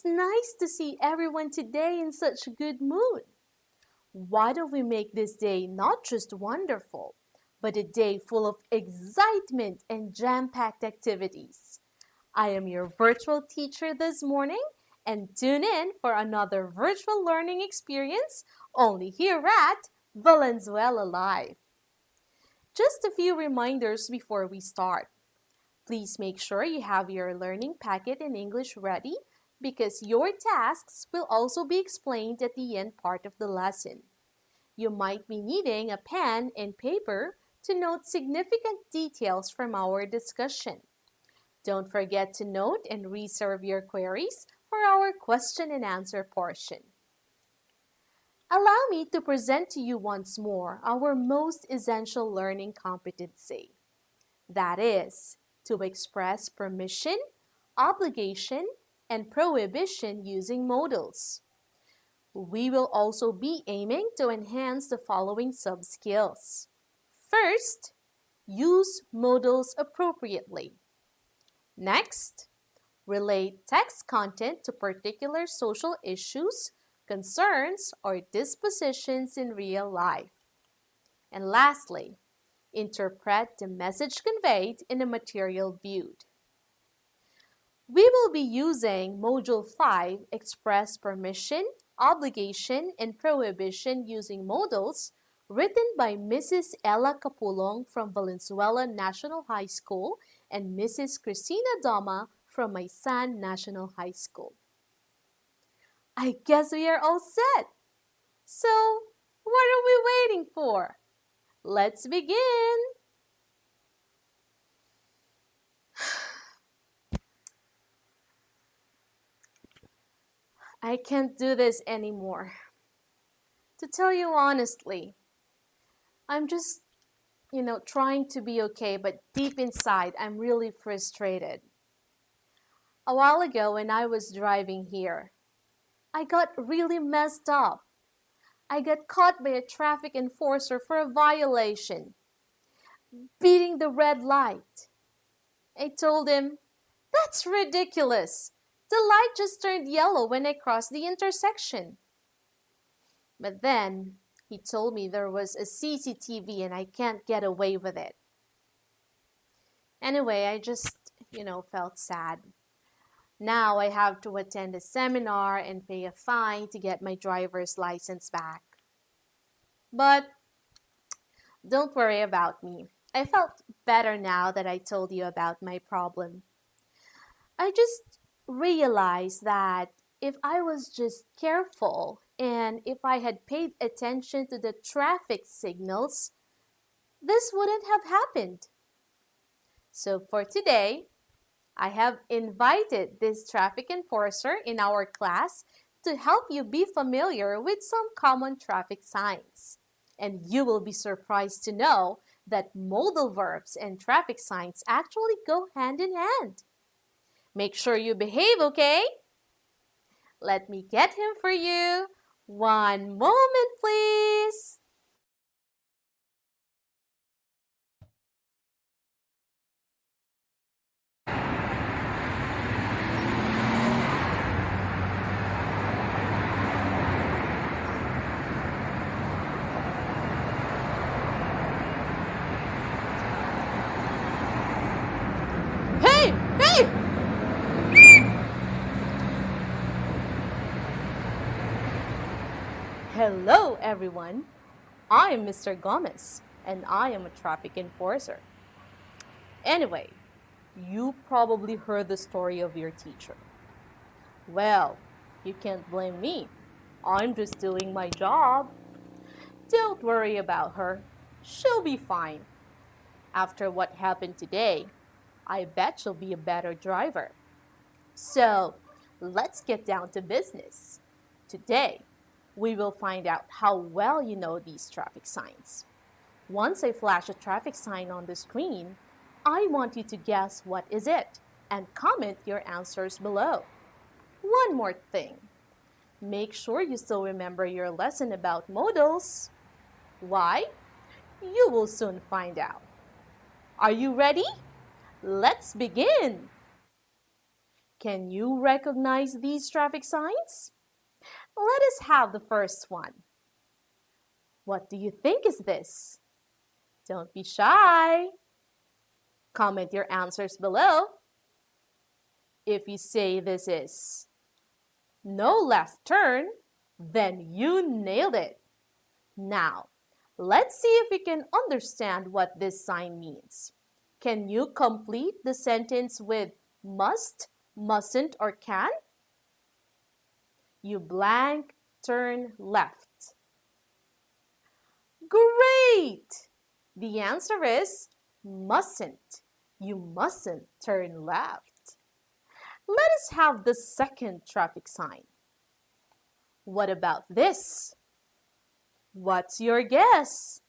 It's nice to see everyone today in such a good mood. Why don't we make this day not just wonderful, but a day full of excitement and jam-packed activities? I am your virtual teacher this morning, and tune in for another virtual learning experience only here at Valenzuela Live. Just a few reminders before we start. Please make sure you have your learning packet in English ready because your tasks will also be explained at the end part of the lesson. You might be needing a pen and paper to note significant details from our discussion. Don't forget to note and reserve your queries for our question and answer portion. Allow me to present to you once more our most essential learning competency. That is, to express permission, obligation, and prohibition using modals. We will also be aiming to enhance the following sub-skills. First, use modals appropriately. Next, relate text content to particular social issues, concerns, or dispositions in real life. And lastly, interpret the message conveyed in the material viewed. We will be using Module 5, Express Permission, Obligation, and Prohibition using modals written by Mrs. Ella Capulong from Valenzuela National High School and Mrs. Cristina Doma from Maysan National High School. I guess we are all set. So, what are we waiting for? Let's begin! I can't do this anymore. To tell you honestly, I'm just, trying to be okay, but deep inside, I'm really frustrated. A while ago when I was driving here, I got really messed up. I got caught by a traffic enforcer for a violation, beating the red light. I told him, "That's ridiculous. The light just turned yellow when I crossed the intersection." But then he told me there was a CCTV and I can't get away with it. Anyway, I just, felt sad. Now I have to attend a seminar and pay a fine to get my driver's license back. But don't worry about me. I felt better now that I told you about my problem. I just realized that if I was just careful and if I had paid attention to the traffic signals, this wouldn't have happened. So for today, I have invited this traffic enforcer in our class to help you be familiar with some common traffic signs. And you will be surprised to know that modal verbs and traffic signs actually go hand in hand. Make sure you behave, okay? Let me get him for you. One moment, please. Hey! Hello, everyone. I am Mr. Gomez, and I am a traffic enforcer. Anyway, you probably heard the story of your teacher. Well, you can't blame me. I'm just doing my job. Don't worry about her. She'll be fine. After what happened today, I bet she'll be a better driver. So, let's get down to business. Today, we will find out how well you know these traffic signs. Once I flash a traffic sign on the screen, I want you to guess what is it and comment your answers below. One more thing. Make sure you still remember your lesson about modals. Why? You will soon find out. Are you ready? Let's begin! Can you recognize these traffic signs? Let us have the first one. What do you think is this? Don't be shy. Comment your answers below. If you say this is no left turn, then you nailed it. Now, let's see if we can understand what this sign means. Can you complete the sentence with must, mustn't, or can? You blank, turn left. Great! The answer is mustn't. You mustn't turn left. Let us have the second traffic sign. What about this? What's your guess?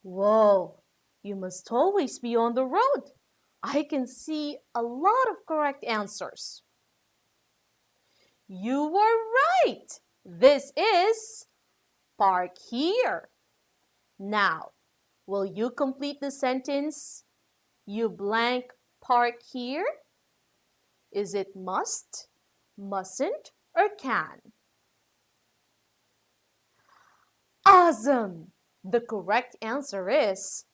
Whoa, you must always be on the road. I can see a lot of correct answers. You were right. This is park here. Now, will you complete the sentence? You blank park here? Is it must, mustn't, or can? Awesome! The correct answer is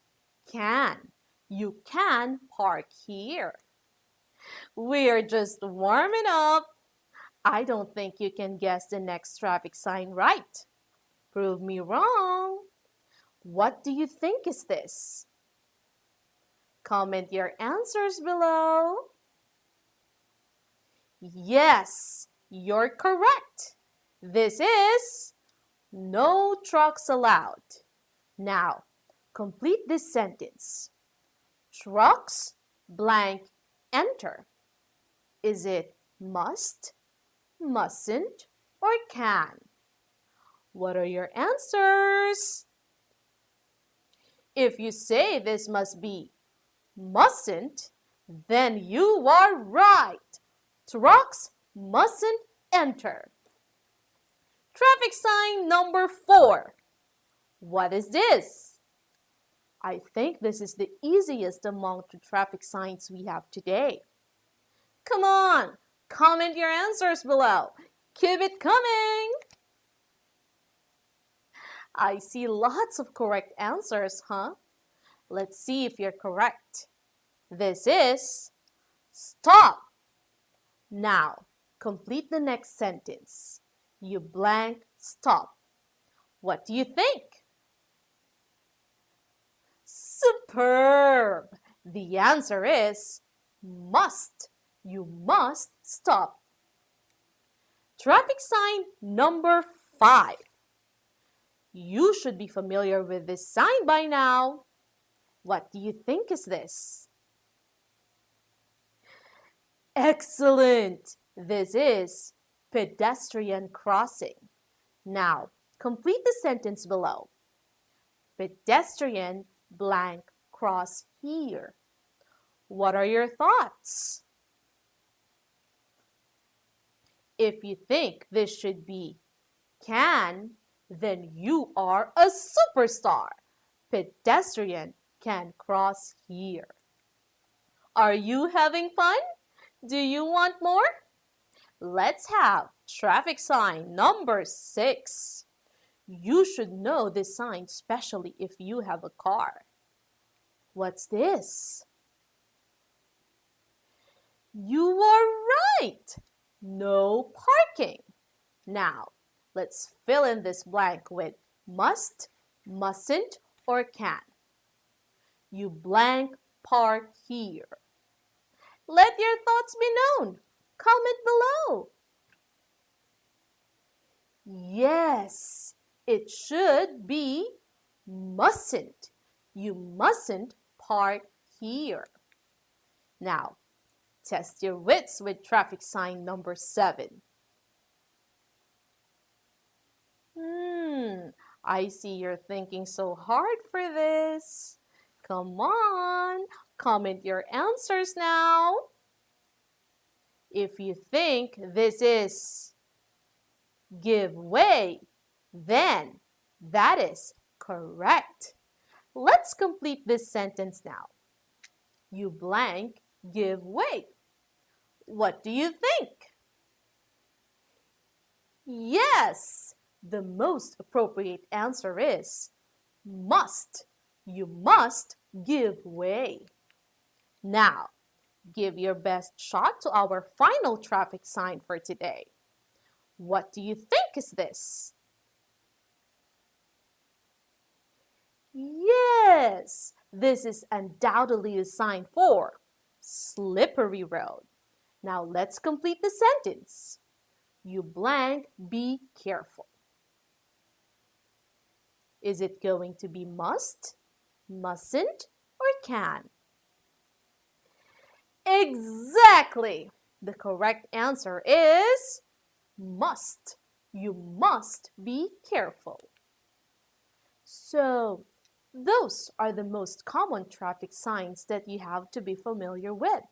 can. You can park here. We're just warming up. I don't think you can guess the next traffic sign right. Prove me wrong. What do you think is this? Comment your answers below. Yes, you're correct. This is no trucks allowed. Now, complete this sentence. Trucks blank enter. Is it must, mustn't, or can? What are your answers? If you say this must be mustn't, then you are right. Trucks mustn't enter. Traffic sign number 4. What is this? I think this is the easiest among the traffic signs we have today. Come on, comment your answers below. Keep it coming. I see lots of correct answers, huh? Let's see if you're correct. This is stop. Now, complete the next sentence. You blank stop. What do you think? Superb! The answer is must. You must stop. Traffic sign number 5. You should be familiar with this sign by now. What do you think is this? Excellent! This is pedestrian crossing. Now, complete the sentence below. Pedestrian blank cross here. What are your thoughts? If you think this should be can, then you are a superstar. Pedestrian can cross here. Are you having fun? Do you want more? Let's have traffic sign number 6. You should know this sign, especially if you have a car. What's this? You are right. No parking. Now, let's fill in this blank with must, mustn't, or can. You blank park here. Let your thoughts be known. Comment below. Yes, it should be mustn't. You mustn't park here. Now, test your wits with traffic sign number 7. I see you're thinking so hard for this. Come on, comment your answers now. If you think this is give way, then that is correct. Let's complete this sentence now. You blank give way. What do you think? Yes, the most appropriate answer is must. You must give way. Now, give your best shot to our final traffic sign for today. What do you think is this? Yes, this is undoubtedly a sign for slippery road. Now let's complete the sentence. You blank, be careful. Is it going to be must, mustn't, or can? Exactly! The correct answer is must. You must be careful. So, those are the most common traffic signs that you have to be familiar with.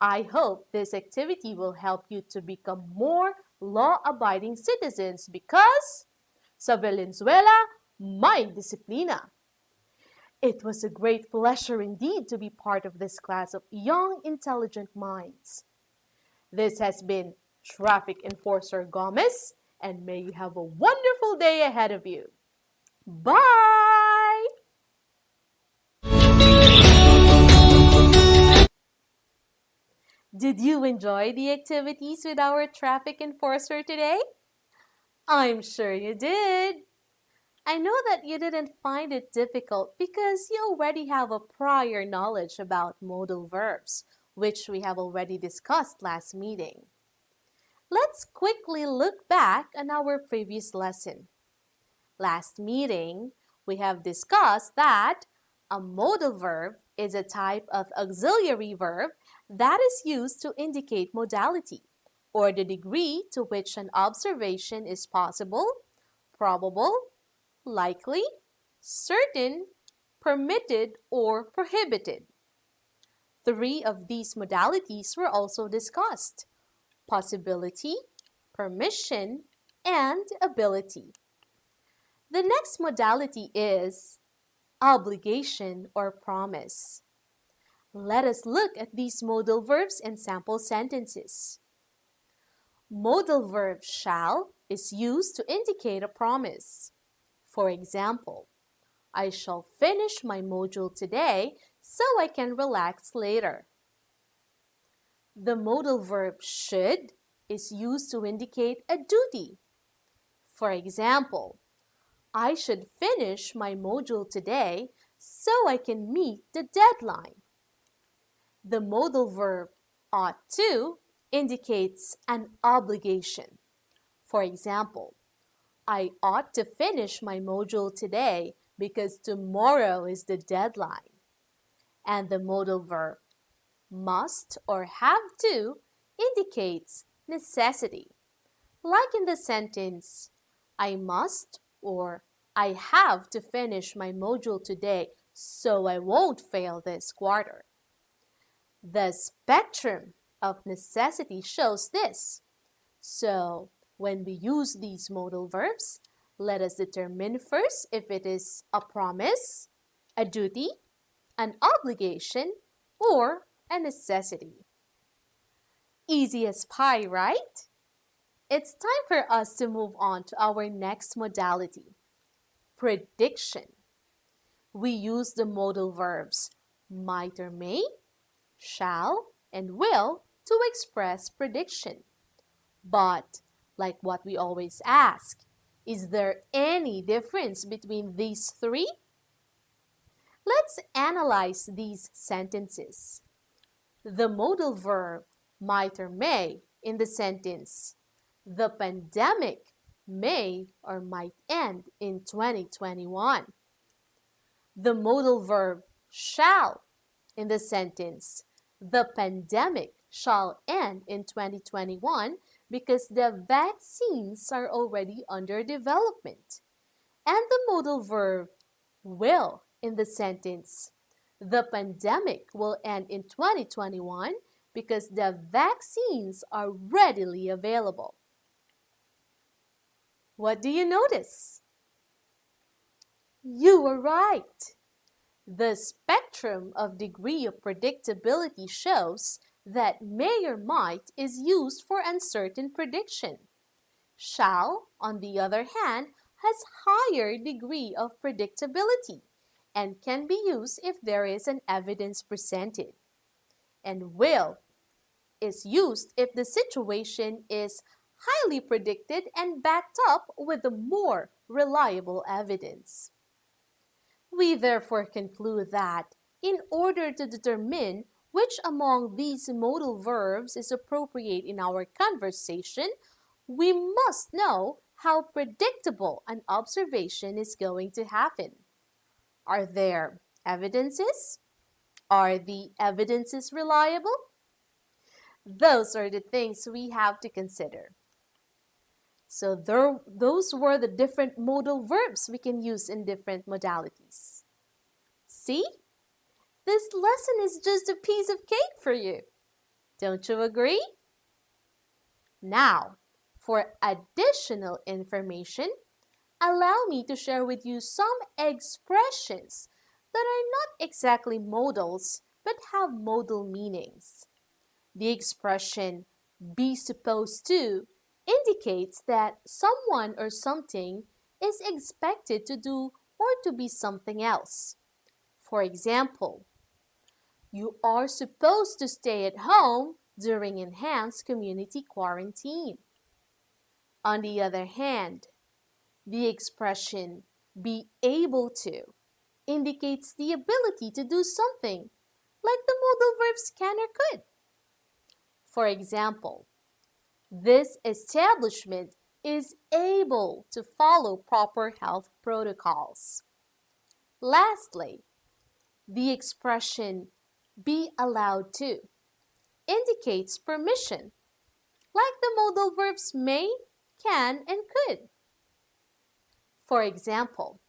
I hope this activity will help you to become more law-abiding citizens because sa Valenzuela, may disiplina. It was a great pleasure indeed to be part of this class of young, intelligent minds. This has been Traffic Enforcer Gomez, and may you have a wonderful day ahead of you. Bye! Did you enjoy the activities with our traffic enforcer today? I'm sure you did. I know that you didn't find it difficult because you already have a prior knowledge about modal verbs, which we have already discussed last meeting. Let's quickly look back on our previous lesson. Last meeting, we have discussed that a modal verb is a type of auxiliary verb that is used to indicate modality, or the degree to which an observation is possible, probable, likely, certain, permitted, or prohibited. 3 of these modalities were also discussed: possibility, permission, and ability. The next modality is obligation or promise. Let us look at these modal verbs and sample sentences. Modal verb shall is used to indicate a promise. For example, I shall finish my module today so I can relax later. The modal verb should is used to indicate a duty. For example, I should finish my module today so I can meet the deadline. The modal verb ought to indicates an obligation. For example, I ought to finish my module today because tomorrow is the deadline. And the modal verb must or have to indicates necessity. Like in the sentence, I must or I have to finish my module today so I won't fail this quarter. The spectrum of necessity shows this. So, when we use these modal verbs, let us determine first if it is a promise, a duty, an obligation, or a necessity. Easy as pie, right? It's time for us to move on to our next modality, prediction. We use the modal verbs might or may, shall, and will to express prediction. But, like what we always ask, is there any difference between these 3? Let's analyze these sentences. The modal verb might or may in the sentence, the pandemic may or might end in 2021. The modal verb shall in the sentence, the pandemic shall end in 2021 because the vaccines are already under development. And the modal verb will in the sentence, the pandemic will end in 2021 because the vaccines are readily available. What do you notice? You were right. The spectrum of degree of predictability shows that may or might is used for uncertain prediction. Shall, on the other hand, has higher degree of predictability and can be used if there is an evidence presented. And will is used if the situation is highly predicted and backed up with a more reliable evidence. We therefore conclude that in order to determine which among these modal verbs is appropriate in our conversation, we must know how predictable an observation is going to happen. Are there evidences? Are the evidences reliable? Those are the things we have to consider. So those were the different modal verbs we can use in different modalities. See? This lesson is just a piece of cake for you. Don't you agree? Now, for additional information, allow me to share with you some expressions that are not exactly modals but have modal meanings. The expression be supposed to indicates that someone or something is expected to do or to be something else. For example, you are supposed to stay at home during enhanced community quarantine. On the other hand, the expression be able to indicates the ability to do something, like the modal verbs can or could. For example, this establishment is able to follow proper health protocols. Lastly, the expression be allowed to indicates permission, like the modal verbs may, can, and could. For example,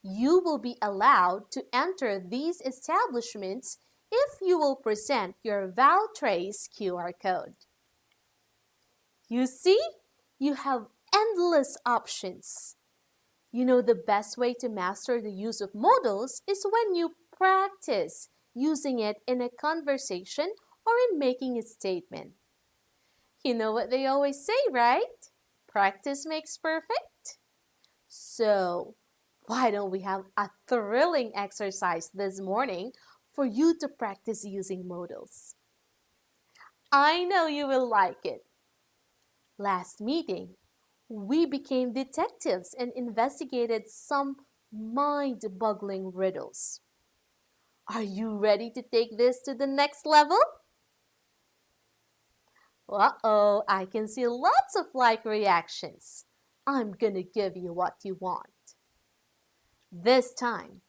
you will be allowed to enter these establishments if you will present your ValTrace QR code. You see, you have endless options. You know, the best way to master the use of modals is when you practice using it in a conversation or in making a statement. You know what they always say, right? Practice makes perfect. So, why don't we have a thrilling exercise this morning for you to practice using modals? I know you will like it. Last meeting, we became detectives and investigated some mind-boggling riddles. Are you ready to take this to the next level? Uh-oh, I can see lots of like reactions. I'm gonna give you what you want. This time,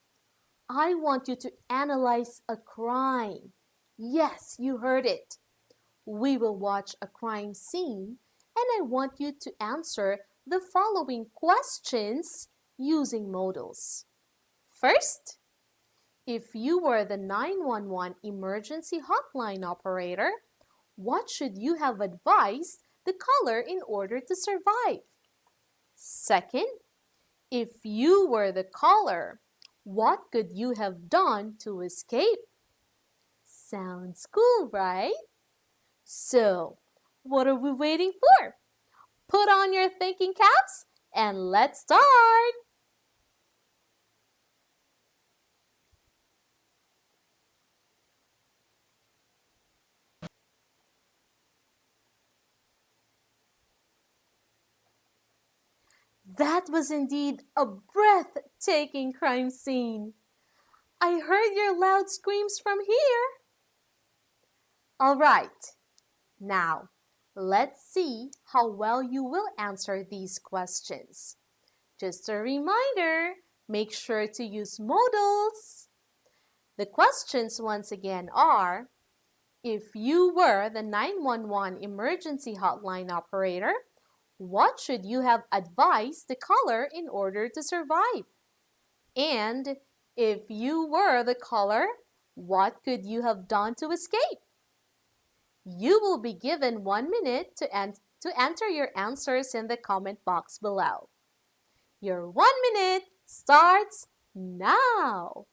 I want you to analyze a crime. Yes, you heard it. We will watch a crime scene and I want you to answer the following questions using modals. First, if you were the 911 emergency hotline operator, what should you have advised the caller in order to survive? Second, if you were the caller, what could you have done to escape? Sounds cool, right? So, what are we waiting for? Put on your thinking caps and let's start! That was indeed a breathtaking crime scene. I heard your loud screams from here. All right, now let's see how well you will answer these questions. Just a reminder, make sure to use modals. The questions once again are, if you were the 911 emergency hotline operator, what should you have advised the caller in order to survive? And if you were the caller, what could you have done to escape? You will be given 1 minute to enter your answers in the comment box below. Your 1 minute starts now!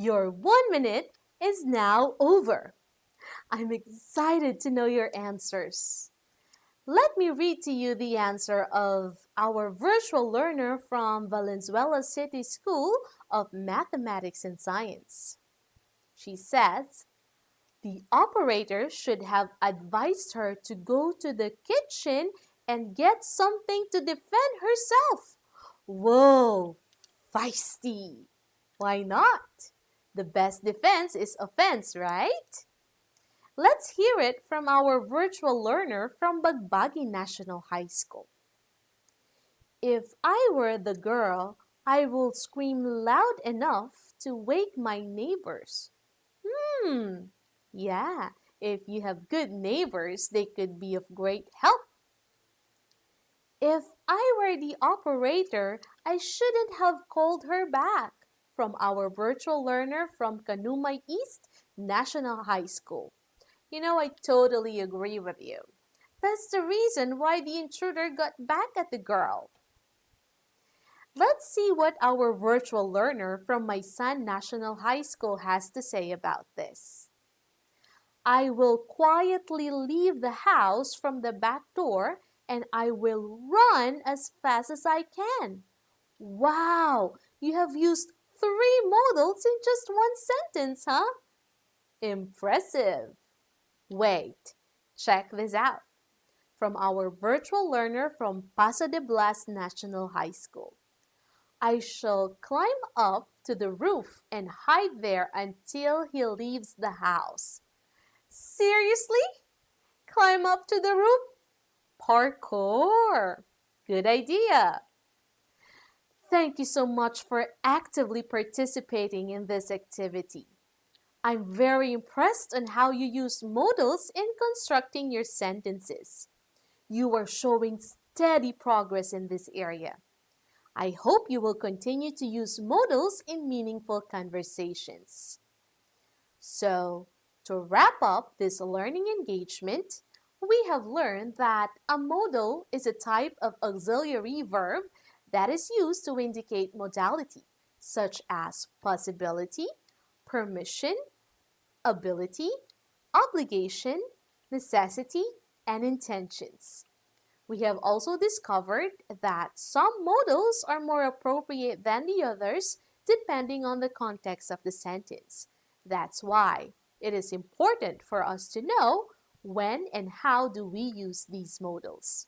Your 1 minute is now over. I'm excited to know your answers. Let me read to you the answer of our virtual learner from Valenzuela City School of Mathematics and Science. She says, the operator should have advised her to go to the kitchen and get something to defend herself. Whoa, feisty. Why not? The best defense is offense, right? Let's hear it from our virtual learner from Bagbagi National High School. If I were the girl, I would scream loud enough to wake my neighbors. Yeah, if you have good neighbors, they could be of great help. If I were the operator, I shouldn't have called her back. From our virtual learner from Kanumay East National High School. I totally agree with you. That's the reason why the intruder got back at the girl. Let's see what our virtual learner from Maysan National High School has to say about this. I will quietly leave the house from the back door and I will run as fast as I can. Wow, you have used 3 modals in just one sentence, huh? Impressive. Wait, check this out. From our virtual learner from Paso de Blas National High School. I shall climb up to the roof and hide there until he leaves the house. Seriously? Climb up to the roof? Parkour! Good idea! Thank you so much for actively participating in this activity. I'm very impressed on how you use modals in constructing your sentences. You are showing steady progress in this area. I hope you will continue to use modals in meaningful conversations. So, to wrap up this learning engagement, we have learned that a modal is a type of auxiliary verb that is used to indicate modality, such as possibility, permission, ability, obligation, necessity, and intentions. We have also discovered that some modals are more appropriate than the others depending on the context of the sentence. That's why it is important for us to know when and how do we use these modals.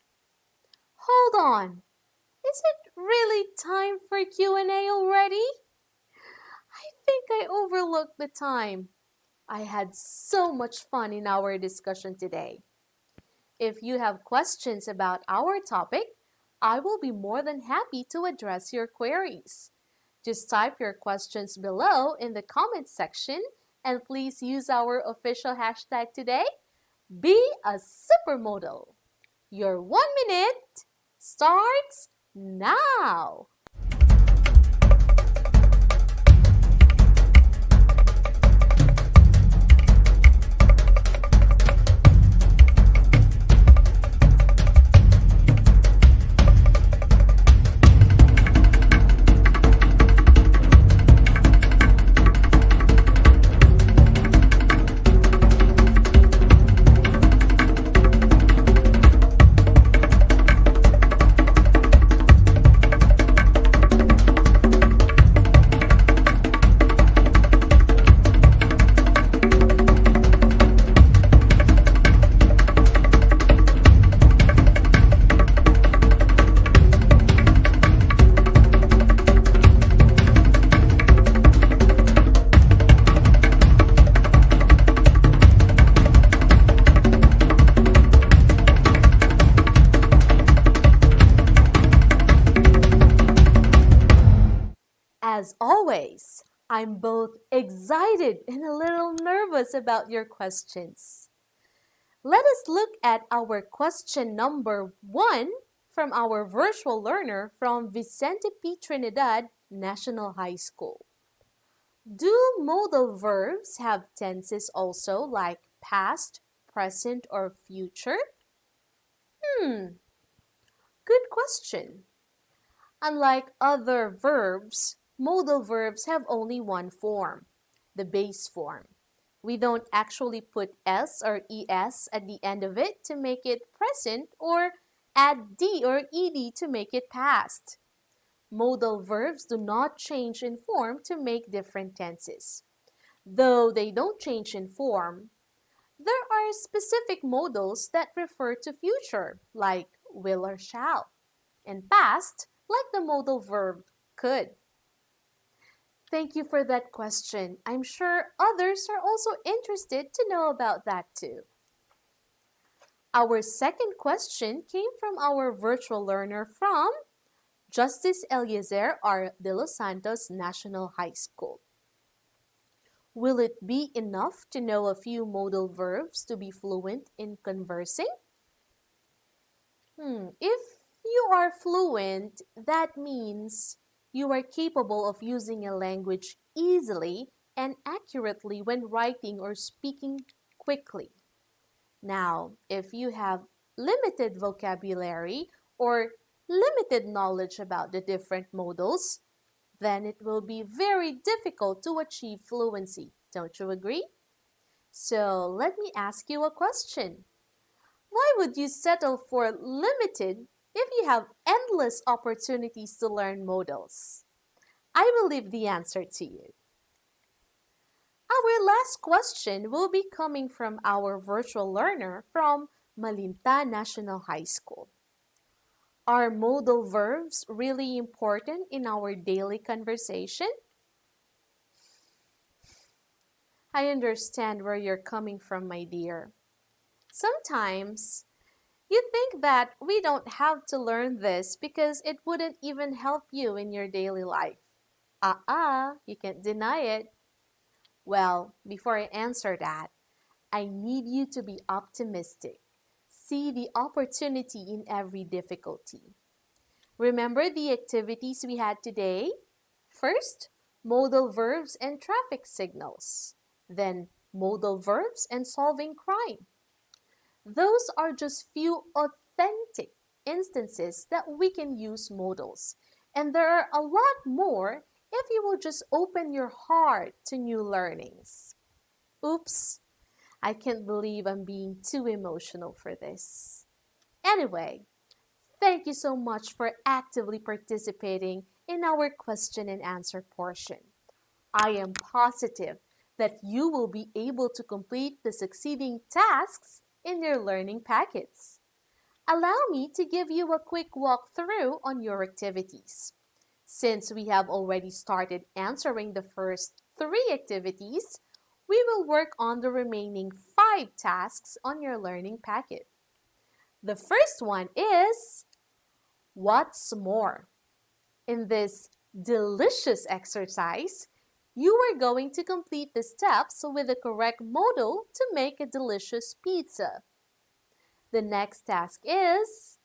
Hold on! Is it really time for Q&A already? I think I overlooked the time. I had so much fun in our discussion today. If you have questions about our topic, I will be more than happy to address your queries. Just type your questions below in the comments section and please use our official hashtag today, Be a Supermodal. Your 1 minute starts now. As always, I'm both excited and a little nervous about your questions. Let us look at our question number 1 from our virtual learner from Vicente P. Trinidad National High School. Do modal verbs have tenses also like past, present, or future? Good question. Unlike other verbs, modal verbs have only one form. the base form. We don't actually put S or ES at the end of it to make it present or add D or ED to make it past. Modal verbs do not change in form to make different tenses. Though they don't change in form, there are specific modals that refer to future, like will or shall, and past, like the modal verb could. Thank you for that question. I'm sure others are also interested to know about that too. Our second question came from our virtual learner from Justice Eliezer R. de los Santos National High School. Will it be enough to know a few modal verbs to be fluent in conversing? If you are fluent, that means you are capable of using a language easily and accurately when writing or speaking quickly. Now, if you have limited vocabulary or limited knowledge about the different modals, then it will be very difficult to achieve fluency. Don't you agree? So let me ask you a question. Why would you settle for limited if you have endless opportunities to learn modals? I will leave the answer to you. Our last question will be coming from our virtual learner from Malinta National High School. Are modal verbs really important in our daily conversation? I understand where you're coming from, my dear. Sometimes you think that we don't have to learn this because it wouldn't even help you in your daily life. You can't deny it. Well, before I answer that, I need you to be optimistic. See the opportunity in every difficulty. Remember the activities we had today? First, modal verbs and traffic signals. Then, modal verbs and solving crime. Those are just few authentic instances that we can use modals. And there are a lot more if you will just open your heart to new learnings. Oops, I can't believe I'm being too emotional for this. Anyway, thank you so much for actively participating in our question and answer portion. I am positive that you will be able to complete the succeeding tasks in your learning packets. Allow me to give you a quick walkthrough on your activities. Since we have already started answering the first 3 activities, we will work on the remaining 5 tasks on your learning packet. The first one is, what's more? In this delicious exercise, you are going to complete the steps with the correct modal to make a delicious pizza. The next task is,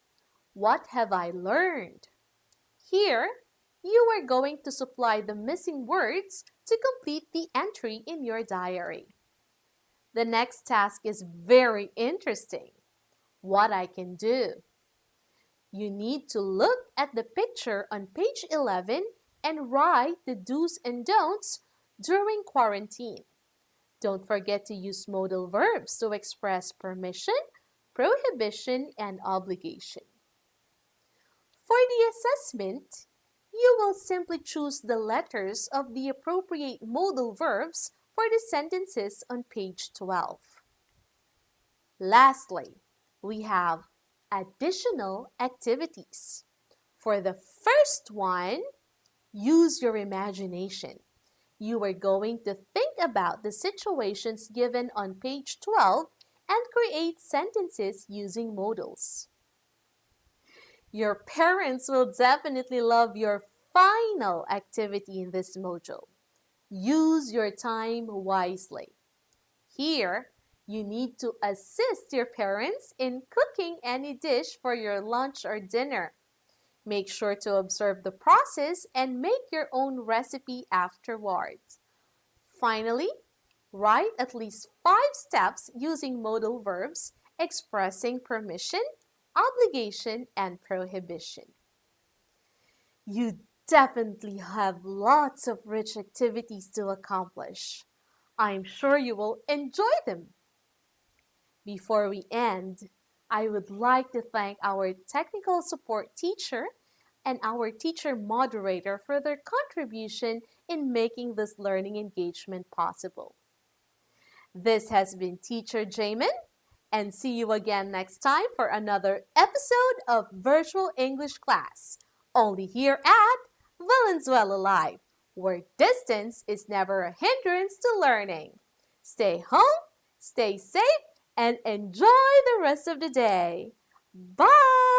what have I learned? Here, you are going to supply the missing words to complete the entry in your diary. The next task is very interesting. What I can do. You need to look at the picture on page 11 and write the do's and don'ts during quarantine. Don't forget to use modal verbs to express permission, prohibition, and obligation. For the assessment, you will simply choose the letters of the appropriate modal verbs for the sentences on page 12. Lastly, we have additional activities. For the first one, use your imagination. You are going to think about the situations given on page 12 and create sentences using modals. Your parents will definitely love your final activity in this module. Use your time wisely. Here, you need to assist your parents in cooking any dish for your lunch or dinner. Make sure to observe the process and make your own recipe afterwards. Finally, write at least 5 steps using modal verbs expressing permission, obligation, and prohibition. You definitely have lots of rich activities to accomplish. I'm sure you will enjoy them. Before we end, I would like to thank our technical support teacher and our teacher moderator for their contribution in making this learning engagement possible. This has been Teacher Jamin, and see you again next time for another episode of Virtual English Class, only here at Valenzuela Live, where distance is never a hindrance to learning. Stay home, stay safe, and enjoy the rest of the day. Bye!